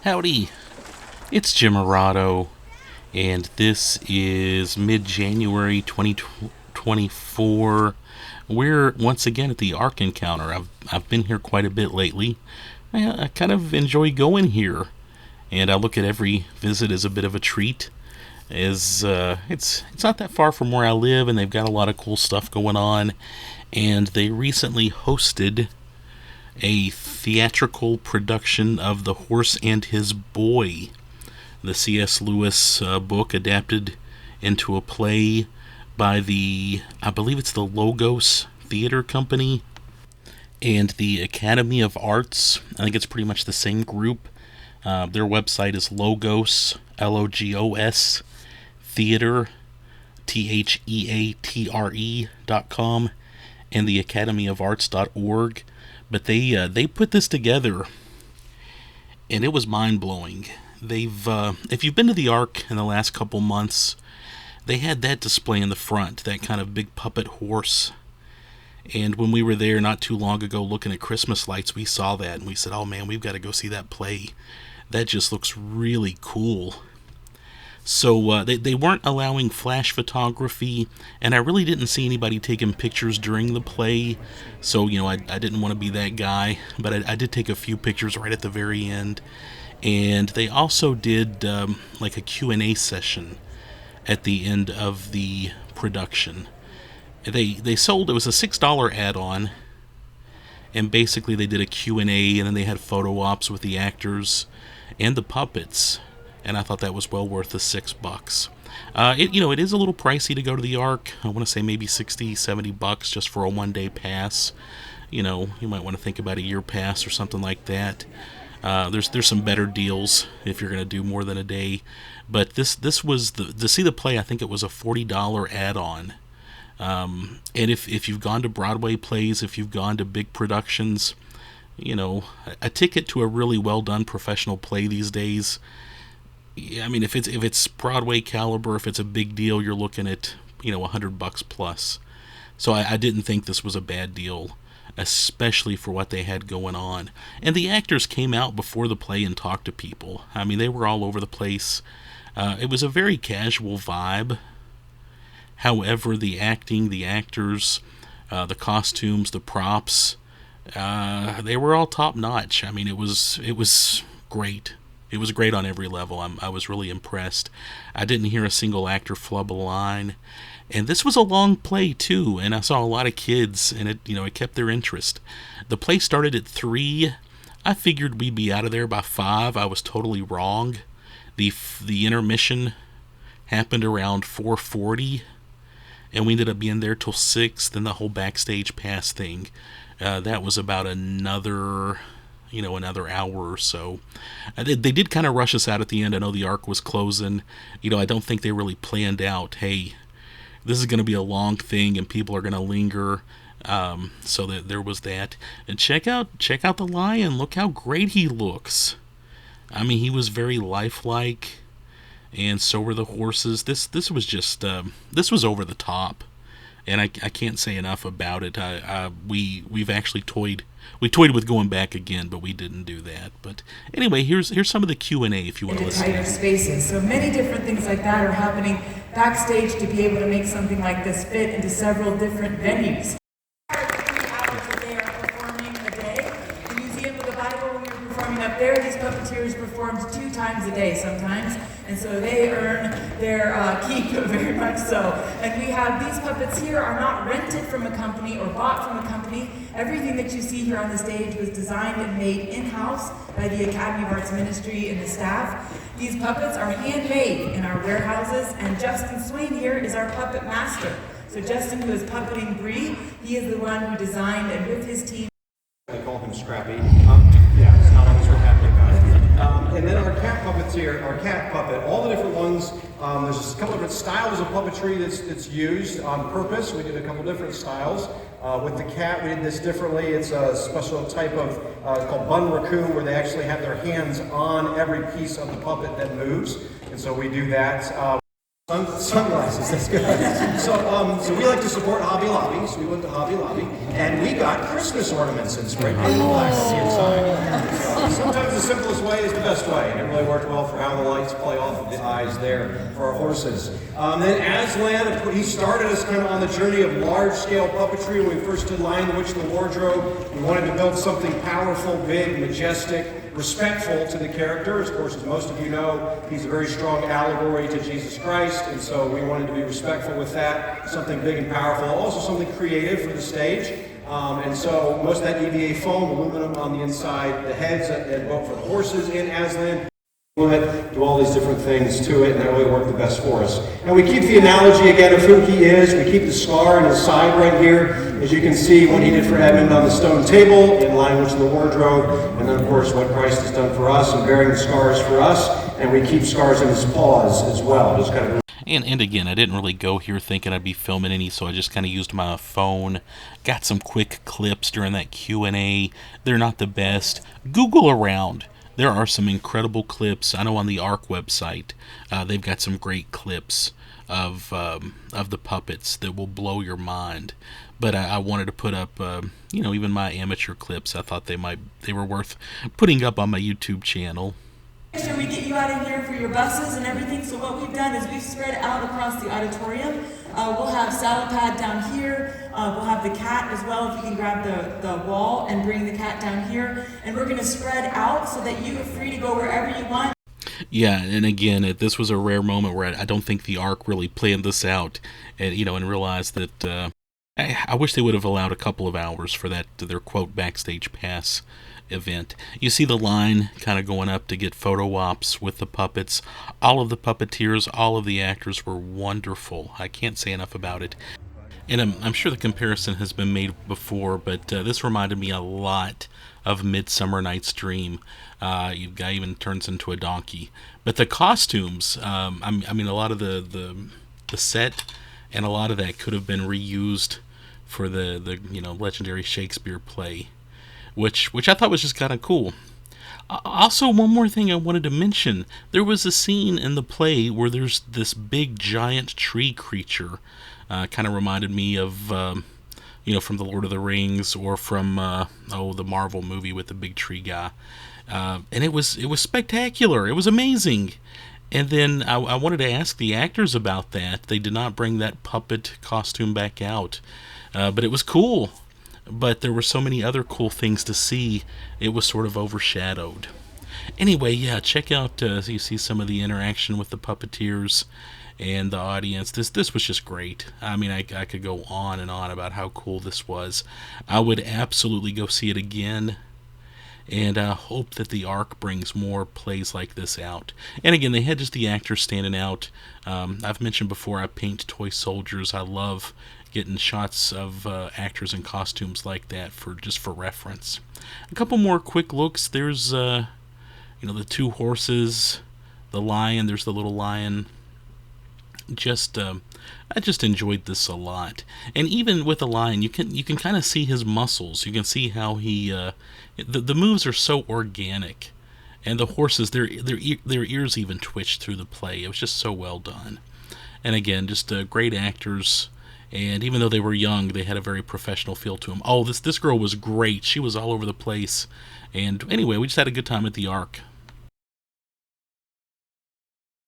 Howdy, it's Jim Arado, and this is mid-January 2024. We're once again at the Ark Encounter. I've been here quite a bit lately. I kind of enjoy going here, and I look at every visit as a bit of a treat. It's not that far from where I live, and they've got a lot of cool stuff going on. And they recently hosted a theatrical production of The Horse and His Boy, the C.S. Lewis book adapted into a play by I believe it's the Logos Theater Company and the Academy of Arts. I think it's pretty much the same group. Their website is Logos, Logos, Theater, theatre.com, and the academyofarts.org. But they put this together, and it was mind-blowing. If you've been to the Ark in the last couple months, they had that display in the front, that kind of big puppet horse. And when we were there not too long ago looking at Christmas lights, we saw that, and we said, oh man, we've got to go see that play. That just looks really cool. So they weren't allowing flash photography, and I really didn't see anybody taking pictures during the play. So, I didn't want to be that guy, but I did take a few pictures right at the very end. And they also did like a Q&A session at the end of the production. They sold, it was a $6 add-on, and basically they did a Q&A, and then they had photo ops with the actors and the puppets. And I thought that was well worth the $6. It is a little pricey to go to the Ark. I want to say maybe $60-$70 just for a one-day pass. You might want to think about a year pass or something like that. There's some better deals if you're going to do more than a day. But this was to see the play. I think it was a $40 add-on. And if you've gone to Broadway plays, if you've gone to big productions, a ticket to a really well done professional play these days. I mean, if it's Broadway caliber, if it's a big deal, you're looking at $100 plus. So I didn't think this was a bad deal, especially for what they had going on. And the actors came out before the play and talked to people. I mean, they were all over the place. It was a very casual vibe. However, the acting, the actors, the costumes, the props, they were all top notch. I mean, it was great. It was great on every level. I was really impressed. I didn't hear a single actor flub a line. And this was a long play, too, and I saw a lot of kids, and it kept their interest. The play started at 3. I figured we'd be out of there by 5. I was totally wrong. The intermission happened around 4:40, and we ended up being there till 6. Then the whole Backstage pass thing, that was about another hour or so. They did kind of rush us out at the end. I know the Ark was closing. I don't think they really planned out, hey, this is going to be a long thing and people are going to linger. So that there was that. And check out the lion. Look how great he looks. I mean, he was very lifelike, and so were the horses. This was just this was over the top, and I can't say enough about it. We've actually toyed with going back again, but we didn't do that. But anyway, here's some of the Q&A if you want to listen. Tighter spaces. So many different things like that are happening backstage to be able to make something like this fit into several different venues. 3 hours a day are performing a day. The Museum of the Bible, when we were performing up there, these puppeteers performed 2 times a day sometimes. And so they earn their keep very much so. And we have these puppets here are not rented from a company or bought from a company. Everything that you see here on the stage was designed and made in-house by the Academy of Arts Ministry and the staff. These puppets are handmade in our warehouses, and Justin Swain here is our puppet master. So Justin, who is puppeting Bree, he is the one who designed, and with his team. I call him Scrappy. It's not always what happened, guys. And then our cat puppets here, our cat puppet, all the different ones. There's a couple different styles of puppetry that's used on purpose. We did a couple different styles. With the cat, we did this differently. It's a special type of, it's called bun raccoon, where they actually have their hands on every piece of the puppet that moves. And so we do that. Sunglasses, that's good. So we like to support Hobby Lobby, so we went to Hobby Lobby, and we got Christmas ornaments and spray painted glass inside. Sometimes the simplest way is the best way, and it really worked well for how the lights play off of the eyes there for our horses. Then Aslan, he started us kind of on the journey of large-scale puppetry. When we first did Lion, the Witch, and the Wardrobe, we wanted to build something powerful, big, majestic, respectful to the characters. Of course, as most of you know, he's a very strong allegory to Jesus Christ, and so we wanted to be respectful with that, something big and powerful, also something creative for the stage. And so most of that EVA foam, aluminum on the inside, the heads and both for the horses in Aslan, do all these different things to it, and that really worked the best for us. And we keep the analogy again of who he is. We keep the scar in his side right here, as you can see what he did for Edmund on the stone table, in Lion, Witch, and the Wardrobe, and then of course what Christ has done for us and bearing the scars for us, and we keep scars in his paws as well. Just kind of. And again, I didn't really go here thinking I'd be filming any, so I just kind of used my phone. Got some quick clips during that Q&A. They're not the best. Google around. There are some incredible clips. I know on the Ark website, they've got some great clips of the puppets that will blow your mind. But I wanted to put up, even my amateur clips. I thought they were worth putting up on my YouTube channel. Make sure we get you out of here for your buses and everything. So what we've done is we've spread out across the auditorium. We'll have saddle pad down here. We'll have the cat as well, if you can grab the wall and bring the cat down here. And we're going to spread out so that you are free to go wherever you want. Yeah, and again, this was a rare moment where I don't think the Ark really planned this out, and and realized that I wish they would have allowed a couple of hours for their quote backstage pass event. You see the line kind of going up to get photo ops with the puppets. All of the puppeteers, all of the actors were wonderful. I can't say enough about it. And I'm sure the comparison has been made before, but this reminded me a lot of Midsummer Night's Dream. Guy even turns into a donkey. But the costumes, I mean, a lot of the set and a lot of that could have been reused for the legendary Shakespeare play, which I thought was just kind of cool. Also, one more thing I wanted to mention. There was a scene in the play where there's this big giant tree creature. Kind of reminded me of, from The Lord of the Rings or from, the Marvel movie with the big tree guy. And it was spectacular. It was amazing. And then I wanted to ask the actors about that. They did not bring that puppet costume back out. But it was cool. But there were so many other cool things to see, it was sort of overshadowed. Anyway, yeah, check out, you see some of the interaction with the puppeteers and the audience. This was just great. I mean, I could go on and on about how cool this was. I would absolutely go see it again, and I hope that the Ark brings more plays like this out. And again, they had just the actors standing out. I've mentioned before, I paint toy soldiers. I love getting shots of actors in costumes like that for reference. A couple more quick looks. There's the two horses, the lion. There's the little lion. I just enjoyed this a lot. And even with the lion, you can kind of see his muscles. You can see how he the moves are so organic, and the horses, their ears even twitched through the play. It was just so well done. And again, just great actors. And even though they were young, they had a very professional feel to them. Oh, this girl was great. She was all over the place. And anyway, we just had a good time at the Ark.